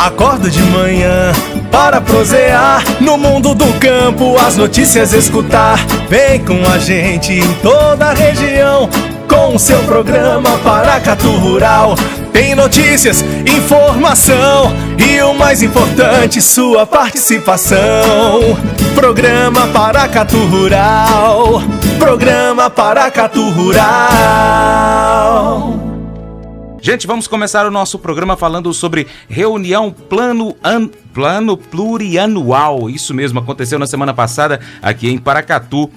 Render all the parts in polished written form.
Acordo de manhã para prosear no mundo do campo, as notícias escutar. Vem com a gente em toda a região com o seu programa Paracatu Rural. Tem notícias, informação e o mais importante, sua participação. Programa Paracatu Rural. Programa Paracatu Rural. Gente, vamos começar o nosso programa falando sobre reunião plano plurianual. Isso mesmo, aconteceu na semana passada aqui em Paracatu.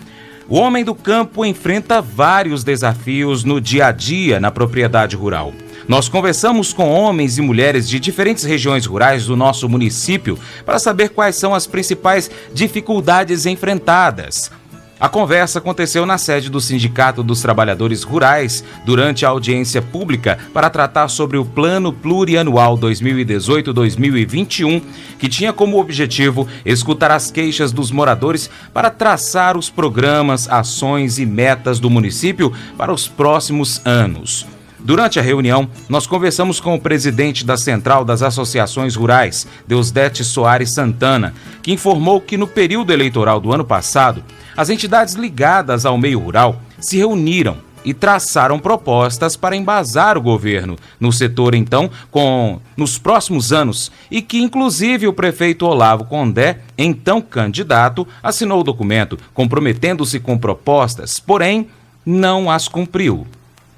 O homem do campo enfrenta vários desafios no dia a dia na propriedade rural. Nós conversamos com homens e mulheres de diferentes regiões rurais do nosso município para saber quais são as principais dificuldades enfrentadas. A conversa aconteceu na sede do Sindicato dos Trabalhadores Rurais durante a audiência pública para tratar sobre o Plano Plurianual 2018-2021, que tinha como objetivo escutar as queixas dos moradores para traçar os programas, ações e metas do município para os próximos anos. Durante a reunião, nós conversamos com o presidente da Central das Associações Rurais, Deusdete Soares Santana, que informou que no período eleitoral do ano passado, as entidades ligadas ao meio rural se reuniram e traçaram propostas para embasar o governo no setor, então, nos próximos anos, e que, inclusive, o prefeito Olavo Condé, então candidato, assinou o documento, comprometendo-se com propostas, porém, não as cumpriu.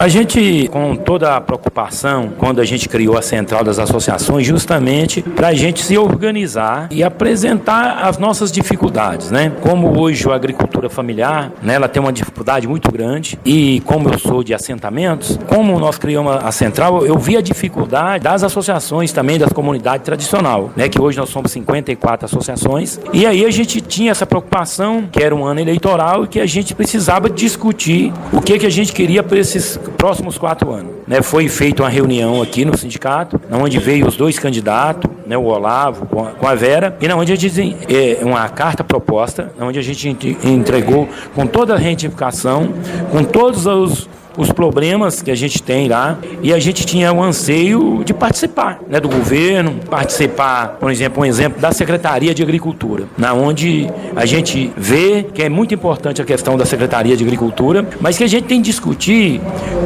A gente, com toda a preocupação, quando a gente criou a Central das Associações, justamente para a gente se organizar e apresentar as nossas dificuldades, né? Como hoje a agricultura familiar, né, ela tem uma dificuldade muito grande, e como eu sou de assentamentos, como nós criamos a Central, eu vi a dificuldade das associações também, das comunidades tradicionais, né, que hoje nós somos 54 associações, e aí a gente tinha essa preocupação, que era um ano eleitoral, e que a gente precisava discutir o que a gente queria para esses próximos 4 anos. Né, foi feita uma reunião aqui no sindicato, onde veio os 2 candidatos, né, o Olavo com a Vera, e onde a gente uma carta proposta, onde a gente entregou com toda a retificação, com todos os problemas que a gente tem lá, e a gente tinha o anseio de participar, né, do governo, participar, por exemplo, um exemplo da Secretaria de Agricultura, onde a gente vê que é muito importante a questão da Secretaria de Agricultura, mas que a gente tem que discutir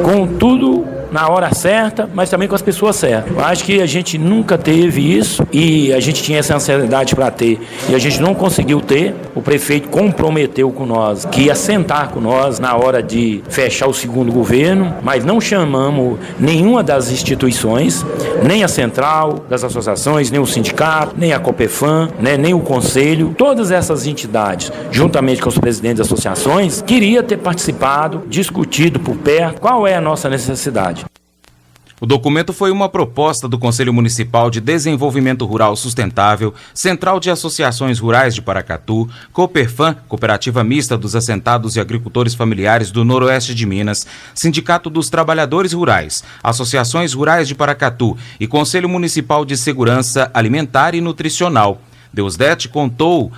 com tudo na hora certa, mas também com as pessoas certas. Eu acho que a gente nunca teve isso, e a gente tinha essa ansiedade para ter, e a gente não conseguiu ter. O prefeito comprometeu com nós que ia sentar com nós na hora de fechar o segundo governo, mas não chamamos nenhuma das instituições, nem a Central das Associações, nem o sindicato, nem a Copefam, né, nem o Conselho. Todas essas entidades, juntamente com os presidentes das associações, queria ter participado, discutido por perto qual é a nossa necessidade. O documento foi uma proposta do Conselho Municipal de Desenvolvimento Rural Sustentável, Central de Associações Rurais de Paracatu, Cooperfam, Cooperativa Mista dos Assentados e Agricultores Familiares do Noroeste de Minas, Sindicato dos Trabalhadores Rurais, Associações Rurais de Paracatu e Conselho Municipal de Segurança Alimentar e Nutricional. Deusdete continuou,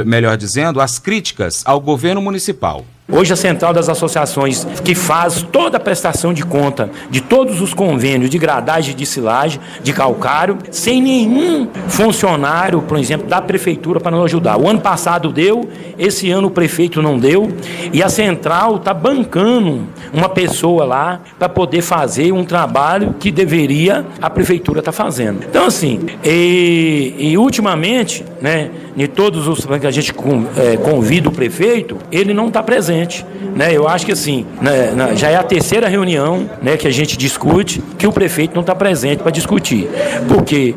melhor dizendo, as críticas ao governo municipal. Hoje a Central das Associações, que faz toda a prestação de conta de todos os convênios de gradagem de silagem, de calcário, sem nenhum funcionário, por exemplo, da prefeitura para nos ajudar. O ano passado deu, esse ano o prefeito não deu, e a Central está bancando uma pessoa lá para poder fazer um trabalho que deveria a prefeitura estar fazendo. Então, assim, e ultimamente, né, de todos os que a gente convida o prefeito, ele não está presente. Né? Eu acho que assim, né, já é a terceira reunião, né, que a gente discute, que o prefeito não está presente para discutir. Porque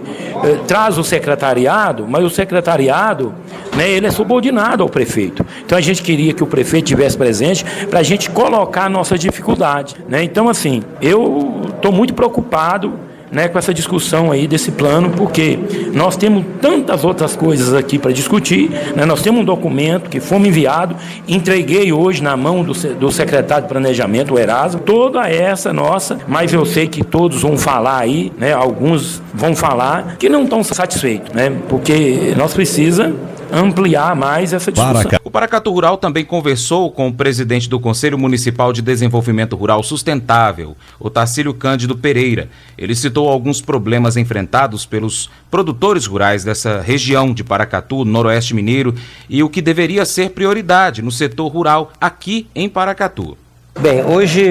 traz o secretariado, mas o secretariado, né, ele é subordinado ao prefeito. Então a gente queria que o prefeito estivesse presente para a gente colocar a nossa dificuldade. Né? Então, assim, eu estou muito preocupado, né, com essa discussão aí desse plano, porque nós temos tantas outras coisas aqui para discutir, né? Nós temos um documento que fomos enviado, entreguei hoje na mão do secretário de Planejamento, o Erasmo, toda essa nossa, mas eu sei que todos vão falar aí, né, alguns vão falar que não estão satisfeitos, né, porque nós precisamos ampliar mais essa discussão. O Paracatu Rural também conversou com o presidente do Conselho Municipal de Desenvolvimento Rural Sustentável, o Tacílio Cândido Pereira. Ele citou alguns problemas enfrentados pelos produtores rurais dessa região de Paracatu, Noroeste Mineiro, e o que deveria ser prioridade no setor rural aqui em Paracatu. Bem, hoje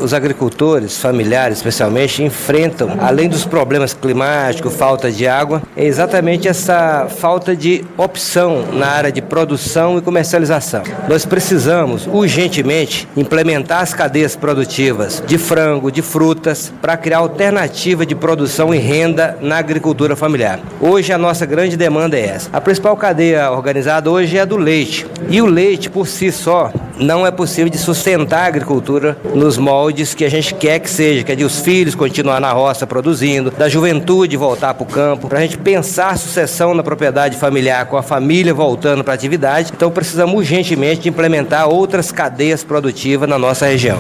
os agricultores familiares, especialmente, enfrentam, além dos problemas climáticos, falta de água, é exatamente essa falta de opção na área de produção e comercialização. Nós precisamos, urgentemente, implementar as cadeias produtivas de frango, de frutas, para criar alternativa de produção e renda na agricultura familiar. Hoje a nossa grande demanda é essa. A principal cadeia organizada hoje é a do leite. E o leite, por si só, não é possível de sustentar a agricultura nos moldes que a gente quer que seja, que é de os filhos continuar na roça produzindo, da juventude voltar para o campo, para a gente pensar a sucessão na propriedade familiar com a família voltando para a atividade. Então precisamos urgentemente implementar outras cadeias produtivas na nossa região.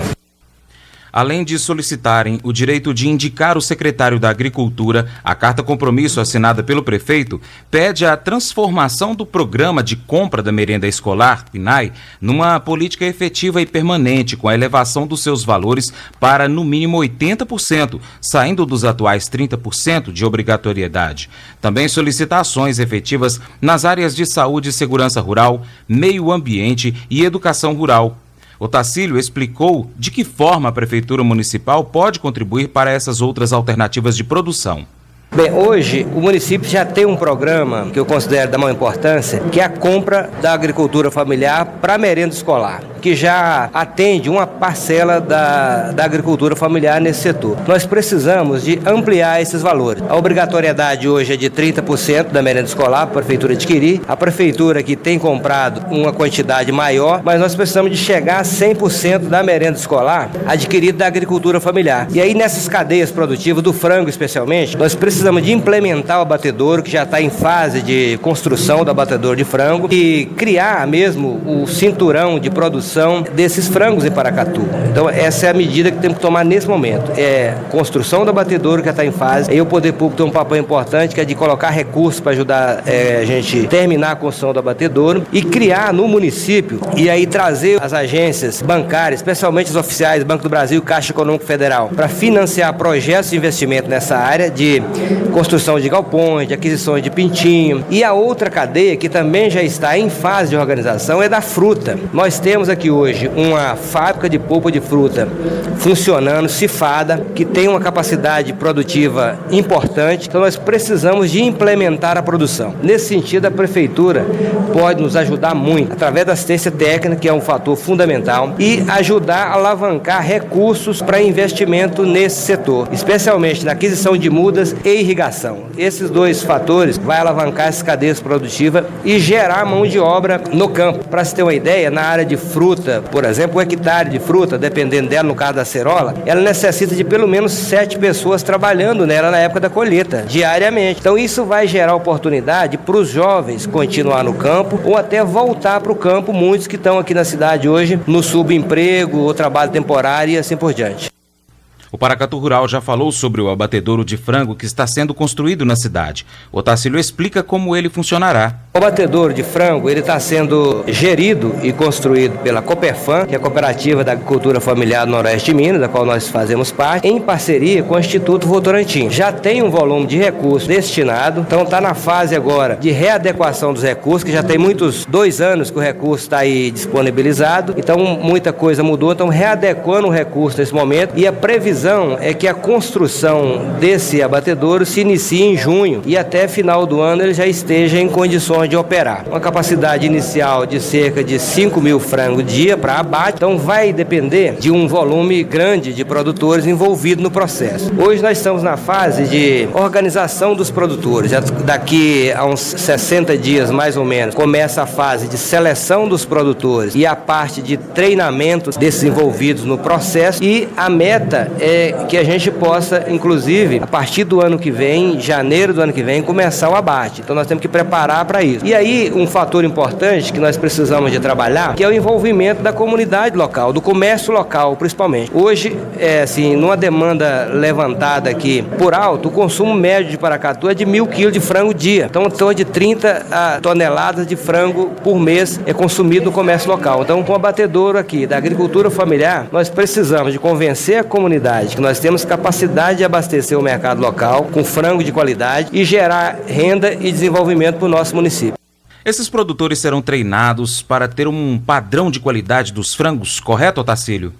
Além de solicitarem o direito de indicar o secretário da Agricultura, a carta compromisso assinada pelo prefeito pede a transformação do programa de compra da merenda escolar, PNAE, numa política efetiva e permanente, com a elevação dos seus valores para no mínimo 80%, saindo dos atuais 30% de obrigatoriedade. Também solicita ações efetivas nas áreas de saúde e segurança rural, meio ambiente e educação rural. O Tacílio explicou de que forma a Prefeitura Municipal pode contribuir para essas outras alternativas de produção. Bem, hoje o município já tem um programa que eu considero da maior importância, que é a compra da agricultura familiar para a merenda escolar, que já atende uma parcela da agricultura familiar nesse setor. Nós precisamos de ampliar esses valores. A obrigatoriedade hoje é de 30% da merenda escolar para a prefeitura adquirir. A prefeitura que tem comprado uma quantidade maior, mas nós precisamos de chegar a 100% da merenda escolar adquirida da agricultura familiar. E aí nessas cadeias produtivas, do frango especialmente, nós precisamos de implementar o abatedouro, que já está em fase de construção do abatedouro de frango, e criar mesmo o cinturão de produção desses frangos em Paracatu. Então essa é a medida que temos que tomar nesse momento. É construção do abatedouro, que já está em fase, e o poder público tem um papel importante, que é de colocar recursos para ajudar a gente terminar a construção do abatedouro e criar no município, e aí trazer as agências bancárias, especialmente os oficiais, Banco do Brasil, Caixa Econômica Federal, para financiar projetos de investimento nessa área de construção de galpões, de aquisições de pintinho. E a outra cadeia, que também já está em fase de organização, é da fruta. Nós temos aqui hoje uma fábrica de polpa de fruta funcionando, cifada, que tem uma capacidade produtiva importante. Então nós precisamos de implementar a produção. Nesse sentido, a prefeitura pode nos ajudar muito, através da assistência técnica, que é um fator fundamental, e ajudar a alavancar recursos para investimento nesse setor, especialmente na aquisição de mudas e irrigação. Esses dois fatores vão alavancar essas cadeias produtivas e gerar mão de obra no campo. Para se ter uma ideia, na área de fruta, por exemplo, um hectare de fruta, dependendo dela, no caso da acerola, ela necessita de pelo menos 7 pessoas trabalhando nela na época da colheita, diariamente. Então isso vai gerar oportunidade para os jovens continuar no campo ou até voltar para o campo, muitos que estão aqui na cidade hoje no subemprego ou trabalho temporário e assim por diante. O Paracatu Rural já falou sobre o abatedouro de frango que está sendo construído na cidade. O Tacílio explica como ele funcionará. O abatedouro de frango, ele está sendo gerido e construído pela Coperfam, que é a Cooperativa da Agricultura Familiar do Noroeste de Minas, da qual nós fazemos parte, em parceria com o Instituto Votorantim. Já tem um volume de recursos destinado, então está na fase agora de readequação dos recursos, que já tem 2 anos que o recurso está aí disponibilizado, então muita coisa mudou, então readequando o recurso nesse momento, e a previsão é que a construção desse abatedouro se inicie em junho e até final do ano ele já esteja em condições de operar. Uma capacidade inicial de cerca de 5.000 frangos dia para abate, então vai depender de um volume grande de produtores envolvidos no processo. Hoje nós estamos na fase de organização dos produtores. Daqui a uns 60 dias mais ou menos começa a fase de seleção dos produtores e a parte de treinamento desses envolvidos no processo, e a meta é é que a gente possa, inclusive, a partir do ano que vem, janeiro do ano que vem, começar o abate. Então nós temos que preparar para isso. E aí, um fator importante que nós precisamos de trabalhar, que é o envolvimento da comunidade local, do comércio local, principalmente. Hoje, numa demanda levantada aqui por alto, o consumo médio de Paracatu é de 1.000 quilos de frango dia. Então, em torno de 30 toneladas de frango por mês é consumido no comércio local. Então, com o abatedouro aqui da agricultura familiar, nós precisamos de convencer a comunidade que nós temos capacidade de abastecer o mercado local com frango de qualidade e gerar renda e desenvolvimento para o nosso município. Esses produtores serão treinados para ter um padrão de qualidade dos frangos, correto, Otacílio?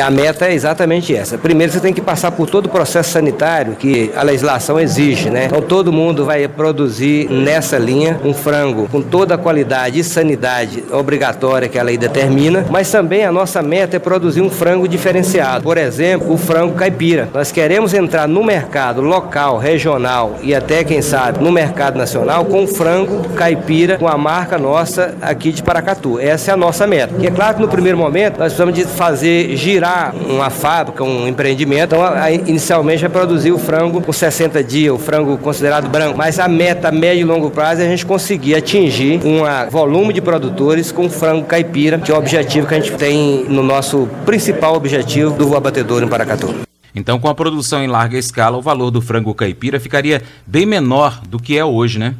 A meta é exatamente essa. Primeiro você tem que passar por todo o processo sanitário que a legislação exige, né? Então todo mundo vai produzir nessa linha um frango com toda a qualidade e sanidade obrigatória que a lei determina, mas também a nossa meta é produzir um frango diferenciado. Por exemplo, o frango caipira. Nós queremos entrar no mercado local, regional e até, quem sabe, no mercado nacional com frango caipira, com a marca nossa aqui de Paracatu. Essa é a nossa meta. E é claro que no primeiro momento nós precisamos de fazer girar uma fábrica, um empreendimento. Então, inicialmente vai produzir o frango com 60 dias, o frango considerado branco, mas a meta a médio e longo prazo é a gente conseguir atingir um volume de produtores com frango caipira, que é o objetivo que a gente tem no nosso principal objetivo do abatedouro em Paracatu. Então, com a produção em larga escala, o valor do frango caipira ficaria bem menor do que é hoje, né?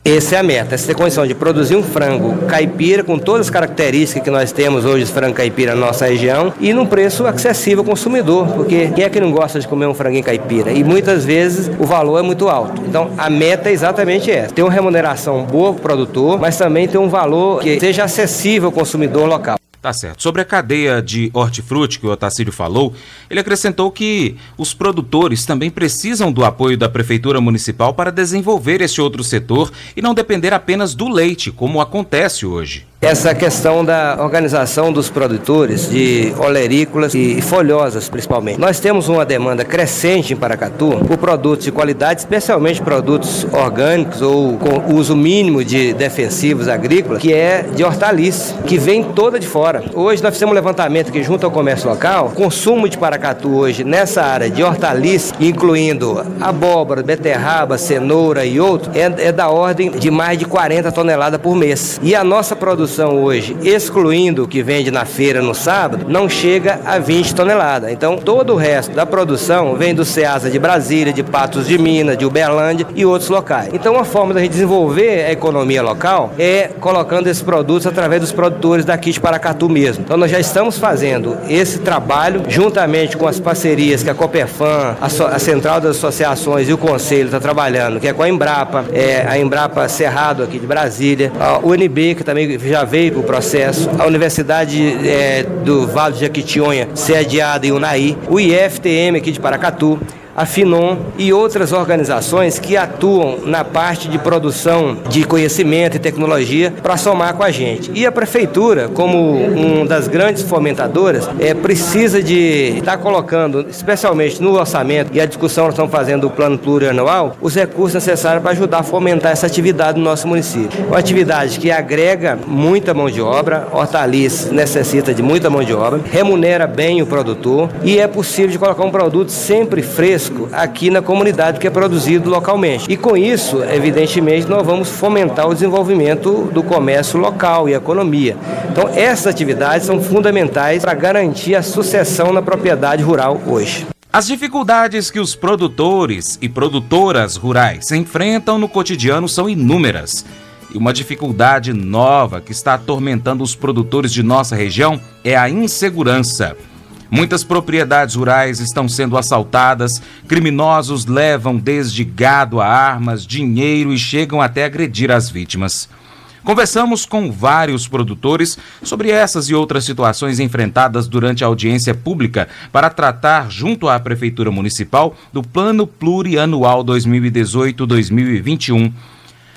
Essa é a meta, essa é a condição de produzir um frango caipira com todas as características que nós temos hoje de frango caipira na nossa região e num preço acessível ao consumidor, porque quem é que não gosta de comer um franguinho caipira? E muitas vezes o valor é muito alto. Então a meta é exatamente essa, ter uma remuneração boa para o produtor, mas também ter um valor que seja acessível ao consumidor local. Tá certo. Sobre a cadeia de hortifruti que o Otacílio falou, ele acrescentou que os produtores também precisam do apoio da Prefeitura Municipal para desenvolver esse outro setor e não depender apenas do leite, como acontece hoje. Essa questão da organização dos produtores de olerícolas e folhosas, principalmente. Nós temos uma demanda crescente em Paracatu por produtos de qualidade, especialmente produtos orgânicos ou com uso mínimo de defensivos agrícolas, que é de hortaliças, que vem toda de fora. Hoje nós fizemos um levantamento aqui junto ao comércio local. O consumo de Paracatu hoje nessa área de hortaliças, incluindo abóbora, beterraba, cenoura e outros, é da ordem de mais de 40 toneladas por mês. E a nossa produção hoje, excluindo o que vende na feira no sábado, não chega a 20 toneladas. Então, todo o resto da produção vem do Ceasa de Brasília, de Patos de Minas, de Uberlândia e outros locais. Então, uma forma da gente desenvolver a economia local é colocando esses produtos através dos produtores daqui de Paracatu mesmo. Então, nós já estamos fazendo esse trabalho juntamente com as parcerias que a Coperfam, a Central das Associações e o Conselho está trabalhando, que é com a Embrapa Cerrado aqui de Brasília, a UNB, que também já veio para o processo, a Universidade do Vale de Jequitinhonha, sediada em Unai, o IFTM aqui de Paracatu, a Finon e outras organizações que atuam na parte de produção de conhecimento e tecnologia para somar com a gente. E a Prefeitura, como uma das grandes fomentadoras, precisa de estar colocando, especialmente no orçamento e a discussão que nós estamos fazendo do plano plurianual, os recursos necessários para ajudar a fomentar essa atividade no nosso município. Uma atividade que agrega muita mão de obra, hortaliças necessita de muita mão de obra, remunera bem o produtor e é possível de colocar um produto sempre fresco aqui na comunidade que é produzido localmente. E com isso, evidentemente, nós vamos fomentar o desenvolvimento do comércio local e a economia. Então, essas atividades são fundamentais para garantir a sucessão na propriedade rural hoje. As dificuldades que os produtores e produtoras rurais enfrentam no cotidiano são inúmeras. E uma dificuldade nova que está atormentando os produtores de nossa região é a insegurança. Muitas propriedades rurais estão sendo assaltadas, criminosos levam desde gado a armas, dinheiro e chegam até agredir as vítimas. Conversamos com vários produtores sobre essas e outras situações enfrentadas durante a audiência pública para tratar, junto à Prefeitura Municipal, do Plano Plurianual 2018-2021.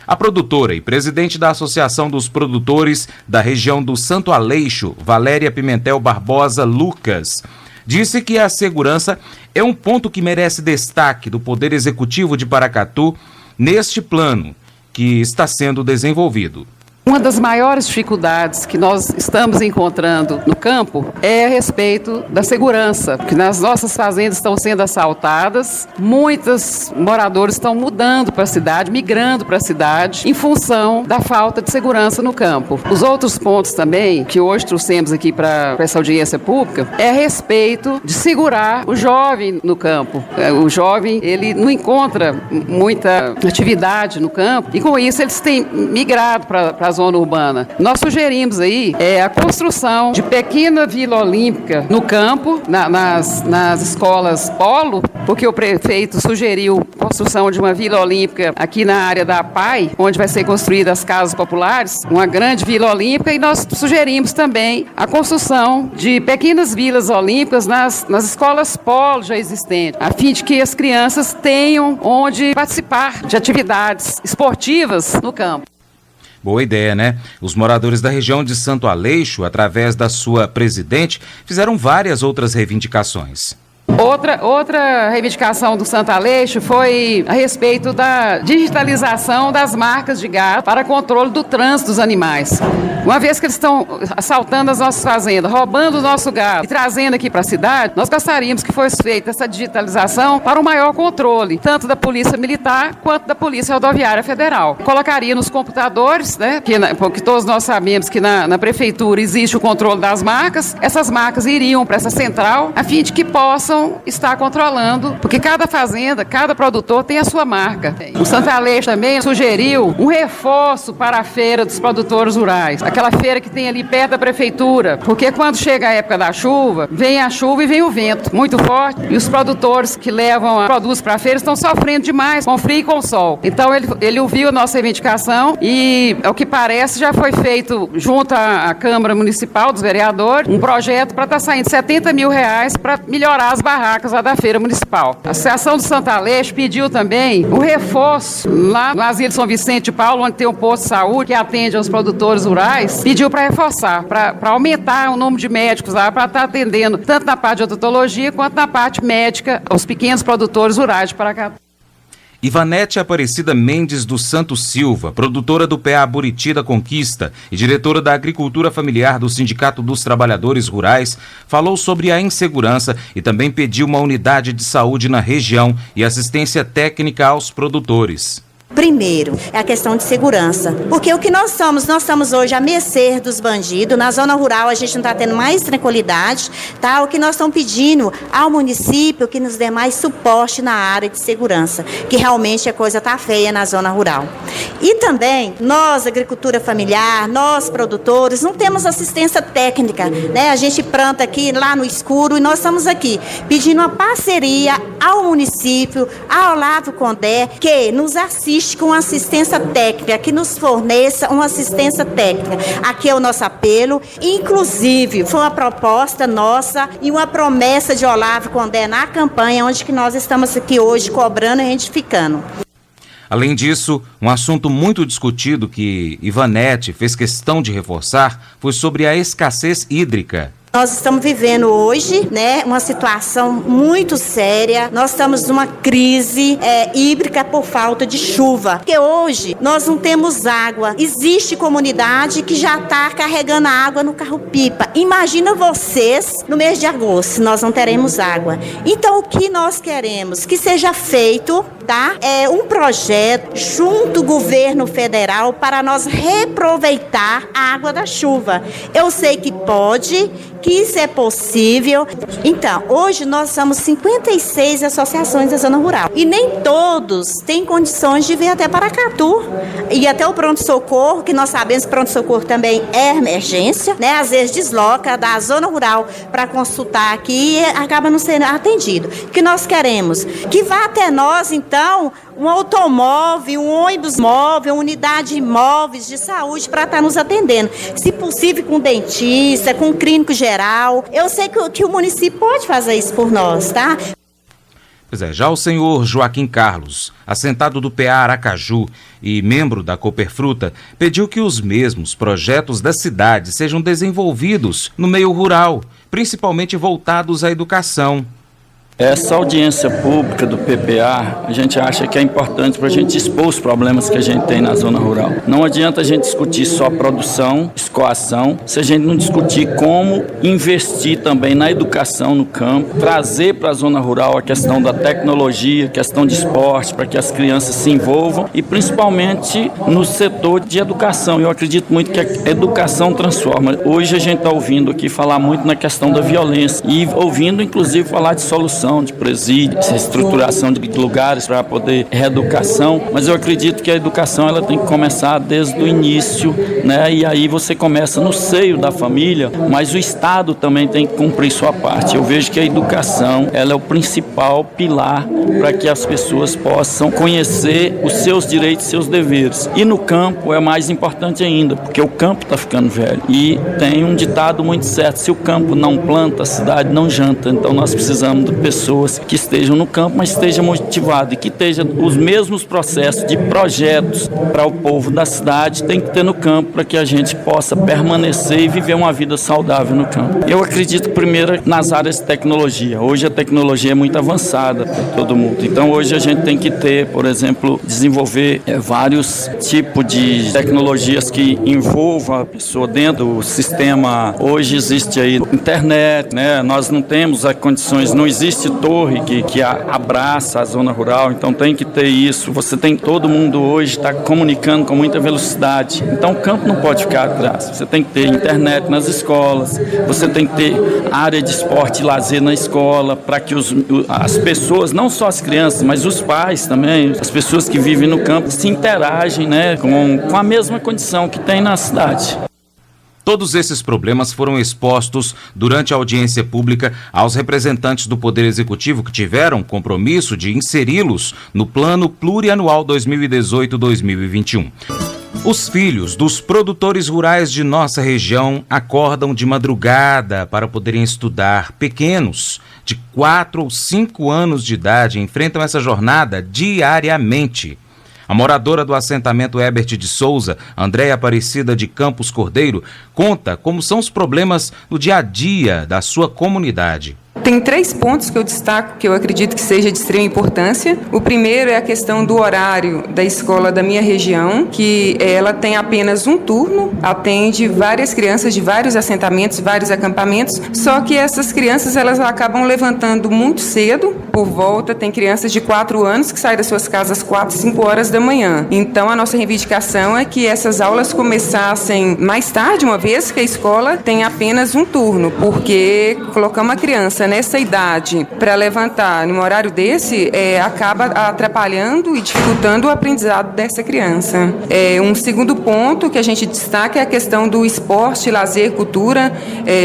A produtora e presidente da Associação dos Produtores da região do Santo Aleixo, Valéria Pimentel Barbosa Lucas, disse que a segurança é um ponto que merece destaque do Poder Executivo de Paracatu neste plano que está sendo desenvolvido. Uma das maiores dificuldades que nós estamos encontrando no campo é a respeito da segurança, porque nas nossas fazendas estão sendo assaltadas, muitos moradores estão mudando para a cidade, migrando para a cidade, em função da falta de segurança no campo. Os outros pontos também, que hoje trouxemos aqui para essa audiência pública, é a respeito de segurar o jovem no campo. O jovem, ele não encontra muita atividade no campo, e com isso eles têm migrado para a zona urbana. Nós sugerimos aí a construção de pequena vila olímpica no campo, nas escolas polo, porque o prefeito sugeriu a construção de uma vila olímpica aqui na área da PAI, onde vai ser construída as casas populares, uma grande vila olímpica, e nós sugerimos também a construção de pequenas vilas olímpicas nas escolas polo já existentes, a fim de que as crianças tenham onde participar de atividades esportivas no campo. Boa ideia, né? Os moradores da região de Santo Aleixo, através da sua presidente, fizeram várias outras reivindicações. Outra reivindicação do Santo Aleixo foi a respeito da digitalização das marcas de gado para controle do trânsito dos animais. Uma vez que eles estão assaltando as nossas fazendas, roubando o nosso gado e trazendo aqui para a cidade, nós gostaríamos que fosse feita essa digitalização para um maior controle, tanto da Polícia Militar quanto da Polícia Rodoviária Federal. Colocaria nos computadores, né, porque todos nós sabemos que na Prefeitura existe o controle das marcas, essas marcas iriam para essa central, a fim de que possam estar controlando, porque cada fazenda, cada produtor tem a sua marca. O Santo Aleixo também sugeriu um reforço para a feira dos produtores rurais, aquela feira que tem ali perto da prefeitura, porque quando chega a época da chuva, vem a chuva e vem o vento muito forte, e os produtores que levam produtos para a feira estão sofrendo demais com frio e com sol. Então ele ouviu a nossa reivindicação e, ao que parece, já foi feito junto à Câmara Municipal dos Vereadores um projeto para estar saindo R$70 mil para melhorar as barracas lá da feira municipal. A Associação do Santo Aleixo pediu também o reforço lá no Asilo São Vicente de Paulo, onde tem um posto de saúde que atende aos produtores rurais, pediu para reforçar, para aumentar o número de médicos lá, para estar atendendo tanto na parte de odontologia quanto na parte médica aos pequenos produtores rurais de Paracatu. Ivanete Aparecida Mendes dos Santos Silva, produtora do PA Buriti da Conquista e diretora da Agricultura Familiar do Sindicato dos Trabalhadores Rurais, falou sobre a insegurança e também pediu uma unidade de saúde na região e assistência técnica aos produtores. Primeiro, é a questão de segurança, porque o que nós estamos hoje à mercê dos bandidos. Na zona rural a gente não está tendo mais tranquilidade, tá? O que nós estamos pedindo ao município que nos dê mais suporte na área de segurança, que realmente a coisa está feia na zona rural. E também, nós, agricultura familiar, nós produtores, não temos assistência técnica, né? A gente planta aqui lá no escuro e nós estamos aqui pedindo uma parceria ao município, ao Olavo Condé, que nos assiste com assistência técnica, que nos forneça uma assistência técnica. Aqui é o nosso apelo. Inclusive, foi uma proposta nossa e uma promessa de Olavo Condé na campanha, onde que nós estamos aqui hoje cobrando e retificando. Além disso, um assunto muito discutido que Ivanete fez questão de reforçar foi sobre a escassez hídrica. Nós estamos vivendo hoje, né, uma situação muito séria. Nós estamos numa crise hídrica por falta de chuva. Porque hoje nós não temos água. Existe comunidade que já está carregando água no carro-pipa. Imagina vocês no mês de agosto, nós não teremos água. Então o que nós queremos? Que seja feito, tá? Um projeto junto ao governo federal para nós reaproveitar a água da chuva. Eu sei que pode, que isso é possível. Então, hoje nós somos 56 associações da zona rural. E nem todos têm condições de vir até Paracatu. E até o pronto-socorro, que nós sabemos que pronto-socorro também é emergência, né? Às vezes desloca da zona rural para consultar aqui e acaba não sendo atendido. O que nós queremos? Que vá até nós, então, um automóvel, um ônibus móvel, unidade móveis de saúde para estar nos atendendo. Se possível, com dentista, com clínico geral. Eu sei que o município pode fazer isso por nós, tá? Pois é, já o senhor Joaquim Carlos, assentado do PA Aracaju e membro da Cooperfruta, pediu que os mesmos projetos da cidade sejam desenvolvidos no meio rural, principalmente voltados à educação. Essa audiência pública do PPA, a gente acha que é importante para a gente expor os problemas que a gente tem na zona rural. Não adianta a gente discutir só produção, escoação, se a gente não discutir como investir também na educação no campo, trazer para a zona rural a questão da tecnologia, questão de esporte, para que as crianças se envolvam e principalmente no setor de educação. Eu acredito muito que a educação transforma. Hoje a gente está ouvindo aqui falar muito na questão da violência e ouvindo inclusive falar de solução de presídios, estruturação de lugares para poder reeducação, mas eu acredito que a educação ela tem que começar desde o início, né? E aí você começa no seio da família, mas o Estado também tem que cumprir sua parte. Eu vejo que a educação ela é o principal pilar para que as pessoas possam conhecer os seus direitos e seus deveres. E no campo é mais importante ainda, porque o campo está ficando velho. E tem um ditado muito certo: se o campo não planta, a cidade não janta. Então nós precisamos de pessoas que estejam no campo, mas estejam motivadas e que estejam os mesmos processos de projetos para o povo da cidade, tem que ter no campo para que a gente possa permanecer e viver uma vida saudável no campo. Eu acredito primeiro nas áreas de tecnologia. Hoje a tecnologia é muito avançada para todo mundo. Então hoje a gente tem que ter, por exemplo, desenvolver vários tipos de tecnologias que envolvam a pessoa dentro do sistema. Hoje existe aí internet, né? Nós não temos as condições, não existe torre que abraça a zona rural, então tem que ter isso. Você tem, todo mundo hoje está comunicando com muita velocidade, então o campo não pode ficar atrás. Você tem que ter internet nas escolas, você tem que ter área de esporte e lazer na escola, para que as pessoas, não só as crianças, mas os pais também, as pessoas que vivem no campo, se interagem, né, com a mesma condição que tem na cidade. Todos esses problemas foram expostos durante a audiência pública aos representantes do Poder Executivo que tiveram compromisso de inseri-los no Plano Plurianual 2018-2021. Os filhos dos produtores rurais de nossa região acordam de madrugada para poderem estudar. Pequenos, de 4 ou 5 anos de idade, enfrentam essa jornada diariamente. A moradora do assentamento Herbert de Souza, Andréia Aparecida de Campos Cordeiro, conta como são os problemas no dia a dia da sua comunidade. Tem 3 pontos que eu destaco, que eu acredito que seja de extrema importância. O primeiro é a questão do horário da escola da minha região, que ela tem apenas um turno, atende várias crianças de vários assentamentos, vários acampamentos, só que essas crianças elas acabam levantando muito cedo, por volta, tem crianças de 4 anos que saem das suas casas às 4, 5 horas da manhã. Então a nossa reivindicação é que essas aulas começassem mais tarde, uma vez que a escola tem apenas um turno, porque colocar uma criança nessa idade para levantar num horário desse acaba atrapalhando e dificultando o aprendizado dessa criança. Um segundo ponto que a gente destaca é a questão do esporte, lazer, cultura,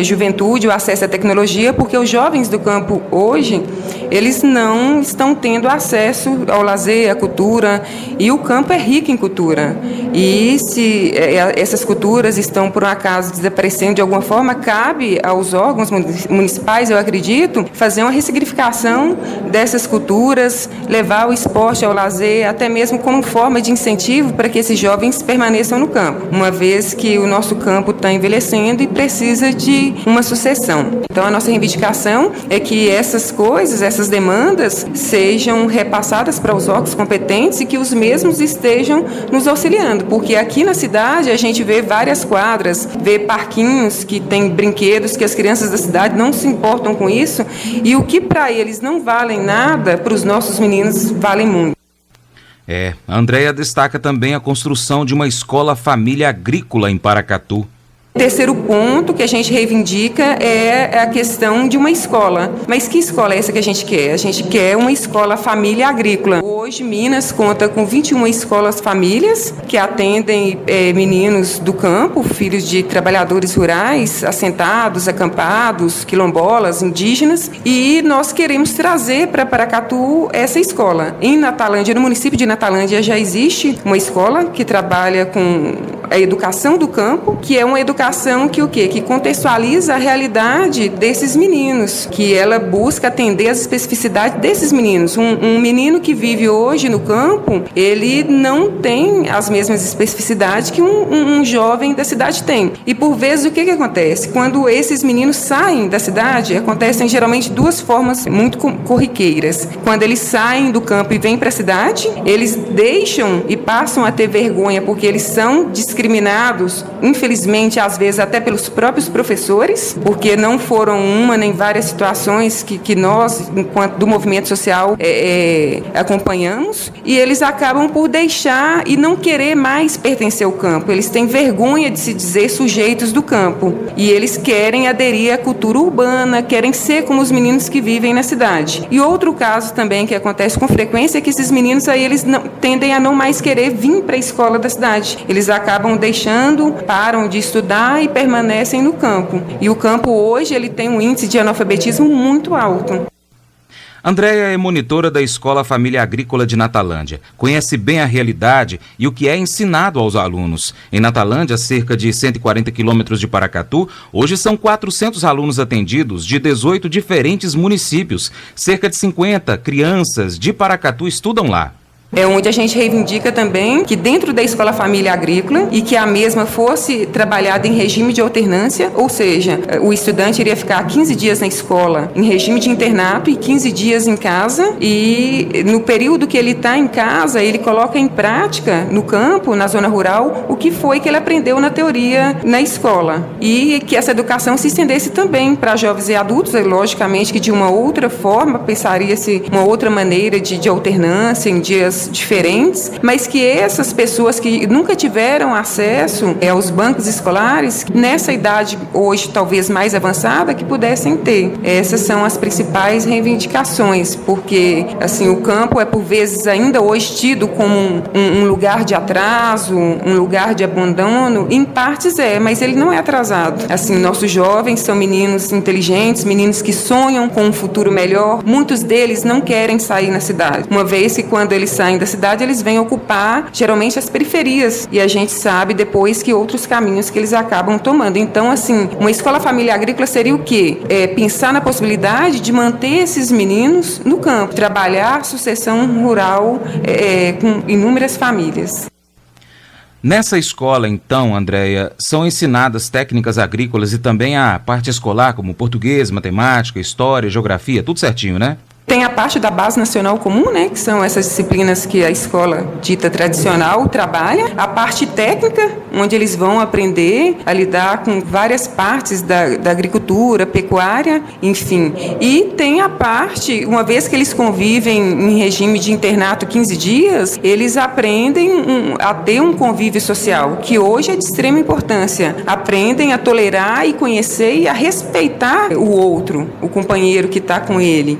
juventude, o acesso à tecnologia, porque os jovens do campo hoje, eles não estão tendo acesso ao lazer, à cultura, e o campo é rico em cultura. E se essas culturas estão, por um acaso, desaparecendo de alguma forma, cabe aos órgãos municipais, eu acredito, fazer uma ressignificação dessas culturas, levar o esporte ao lazer, até mesmo como forma de incentivo para que esses jovens permaneçam no campo, uma vez que o nosso campo está envelhecendo e precisa de uma sucessão. Então, a nossa reivindicação é que essas coisas, essas demandas, sejam repassadas para os órgãos competentes e que os mesmos estejam nos auxiliando, porque aqui na cidade a gente vê várias quadras, vê parquinhos que tem brinquedos que as crianças da cidade não se importam com isso, e o que para eles não valem nada, para os nossos meninos valem muito. A Andréia destaca também a construção de uma escola família agrícola em Paracatu. Terceiro ponto que a gente reivindica é a questão de uma escola. Mas que escola é essa que a gente quer? A gente quer uma escola família agrícola. Hoje, Minas conta com 21 escolas famílias que atendem meninos do campo, filhos de trabalhadores rurais, assentados, acampados, quilombolas, indígenas. E nós queremos trazer para Paracatu essa escola. Em Natalândia, no município de Natalândia, já existe uma escola que trabalha com a educação do campo, que é uma educação que o quê? Que contextualiza a realidade desses meninos, que ela busca atender as especificidades desses meninos. Um menino que vive hoje no campo, ele não tem as mesmas especificidades que um jovem da cidade tem. E por vezes o que acontece? Quando esses meninos saem da cidade, acontecem geralmente duas formas muito corriqueiras. Quando eles saem do campo e vêm para a cidade, eles deixam e passam a ter vergonha porque eles são discriminados, infelizmente, às vezes até pelos próprios professores, porque não foram uma nem várias situações que nós, enquanto do movimento social, acompanhamos, e eles acabam por deixar e não querer mais pertencer ao campo. Eles têm vergonha de se dizer sujeitos do campo, e eles querem aderir à cultura urbana, querem ser como os meninos que vivem na cidade. E outro caso também que acontece com frequência é que esses meninos aí, eles tendem a não mais querer vir para a escola da cidade. Eles acabam deixando, param de estudar e permanecem no campo. E o campo hoje, ele tem um índice de analfabetismo muito alto. Andréia é monitora da Escola Família Agrícola de Natalândia. Conhece bem a realidade e o que é ensinado aos alunos. Em Natalândia, cerca de 140 quilômetros de Paracatu, hoje são 400 alunos atendidos de 18 diferentes municípios. Cerca de 50 crianças de Paracatu estudam lá. É onde a gente reivindica também que dentro da Escola Família Agrícola e que a mesma fosse trabalhada em regime de alternância, ou seja, o estudante iria ficar 15 dias na escola em regime de internato e 15 dias em casa, e no período que ele está em casa, ele coloca em prática no campo, na zona rural, o que foi que ele aprendeu na teoria na escola, e que essa educação se estendesse também para jovens e adultos, logicamente que de uma outra forma, pensaria-se uma outra maneira de alternância em dias diferentes, mas que essas pessoas que nunca tiveram acesso aos bancos escolares, nessa idade hoje talvez mais avançada, que pudessem ter. Essas são as principais reivindicações, porque assim, o campo é por vezes ainda hoje tido como um lugar de atraso, um lugar de abandono. Em partes mas ele não é atrasado. Assim, nossos jovens são meninos inteligentes, meninos que sonham com um futuro melhor. Muitos deles não querem sair na cidade, uma vez que quando eles saem da cidade, eles vêm ocupar geralmente as periferias, e a gente sabe depois que outros caminhos que eles acabam tomando. Então, assim, uma escola família agrícola seria o quê? Pensar na possibilidade de manter esses meninos no campo, trabalhar sucessão rural com inúmeras famílias. Nessa escola, então, Andréia, são ensinadas técnicas agrícolas e também a parte escolar, como português, matemática, história, geografia, tudo certinho, né? Tem a parte da base nacional comum, né, que são essas disciplinas que a escola dita tradicional trabalha. A parte técnica, onde eles vão aprender a lidar com várias partes da agricultura, pecuária, enfim. E tem a parte, uma vez que eles convivem em regime de internato 15 dias, eles aprendem a ter um convívio social, que hoje é de extrema importância. Aprendem a tolerar e conhecer e a respeitar o outro, o companheiro que está com ele.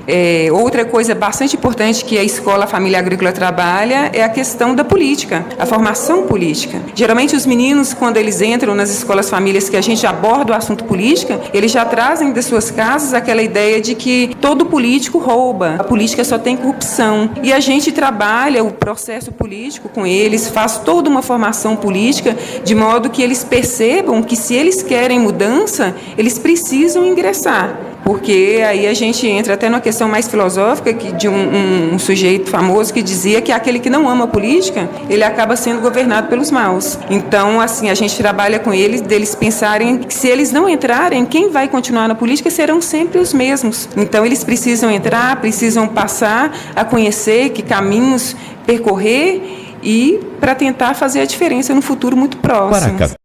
Outra coisa bastante importante que a Escola Família Agrícola trabalha é a questão da política, a formação política. Geralmente os meninos, quando eles entram nas escolas famílias que a gente aborda o assunto política, eles já trazem das suas casas aquela ideia de que todo político rouba, a política só tem corrupção. E a gente trabalha o processo político com eles, faz toda uma formação política, de modo que eles percebam que se eles querem mudança, eles precisam ingressar. Porque aí a gente entra até numa questão mais filosófica de um sujeito famoso que dizia que aquele que não ama a política, ele acaba sendo governado pelos maus. Então, assim, a gente trabalha com eles, deles pensarem que se eles não entrarem, quem vai continuar na política serão sempre os mesmos. Então, eles precisam entrar, precisam passar a conhecer que caminhos percorrer e para tentar fazer a diferença no futuro muito próximo. Paracatu